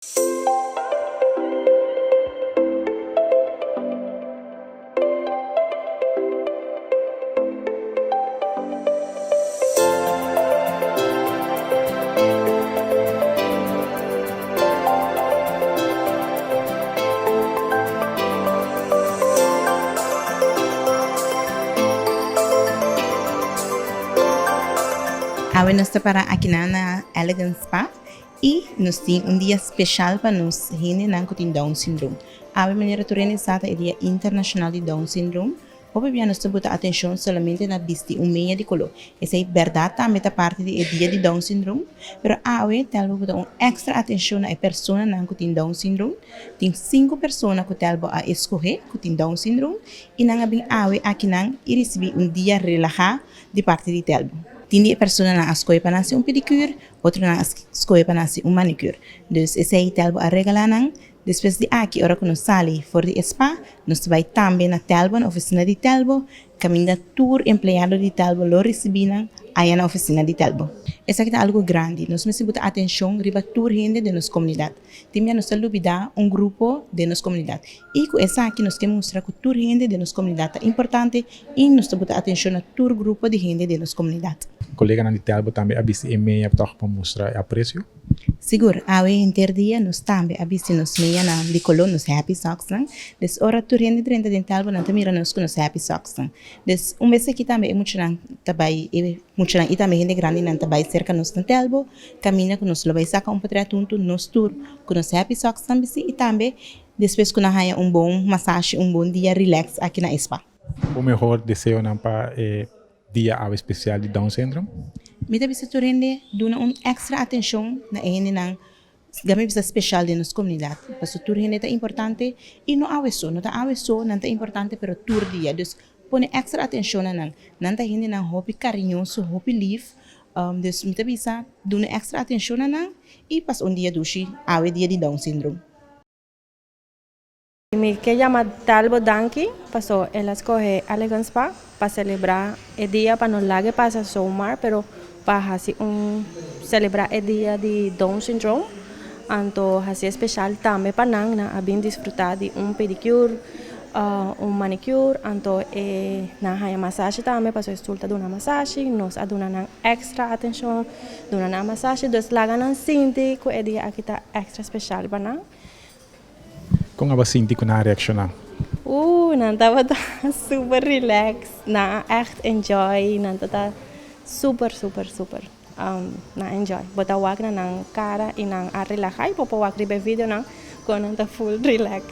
Hoje nós estamos aqui na Elegance Spa e nós temos dia especial para nós gente que tem Down syndrome. A maneira organizada é dia internacional de Down syndrome. Obviamente nós temos atenção somente na vista meia de color. Essa é verdade também da parte do dia de Down syndrome. Mas hoje temos extra atenção a pessoas que tem Down syndrome. Tem 5 pessoas que temos a escolher que tem Down syndrome e nós bem hoje aqui nós risibi dia relajado de parte de Telbo. Tem pessoas que escolhem para nascer pedicür, outras que escolhem para nascer manicür. Então, esse aí Telbo a regalar nós. Depois de aqui, hora que nós saímos fora do spa, nós vamos também na Telbo, na oficina de Telbo, caminhar tour empregado de Telbo, lo recebendo aí na oficina de Telbo. Isso aqui é algo grande, nós precisamos dar atenção para tour gente de nossa comunidade. Também nós temos grupo de nossa comunidade. E com essa aqui, nós queremos mostrar que tour gente de nossa comunidade é importante e nós temos dar atenção a tour grupo de gente de nossa comunidade. Colega na Telbo também abis e-mail para mostrar o preço. Seguro, hoje inteiro dia nós também abis nos meia na de color nos happy socks, des hora tour gente 30 de Telbo não mira nos com nos happy socks. Des mês aqui também muito não trabalho muito não e também gente grande não trabalho cerca nos Telbo, caminha com nos vai sacar patriatunto nos tour com nos happy socks também e também depois que nós haya bom massagem bom dia relax aqui na spa. O melhor desejo não para dia especial de Down syndrome. Mita bisa turende duna extra atenção na ene nang gamit bisa speshal de nossa comunidade. Paso turende tá importante e não aweso, não tá aweso, não tá importante pero tur dia. Dus pone extra atenção na nang. Nanta hindi nang hopi carinhoso, hopi lief. Dus mita bisa duna extra atenção na nang e pas dia dushi awe dia de Down syndrome. Me que llama Telbo Danki, pasó ela escoge Elegance Spa para celebrar el día para no largue pasa somar, pero para así celebrar el día de Down syndrome, anto así especial también para nang a bien disfrutar de pedicür, manicür, anto na haya massage también pasó resulta de una massage, nos aduna extra atención, de una massage, dos lagan sinti que el día aquí está extra especial para nang. Kung aba sinti ko na reaksyon na? Nanta ta super relax, na echt enjoy, nanta ta super. Na enjoy. Bota wag na nang cara e nang relaxar, popo wag ribe video nang ko nanta full relax.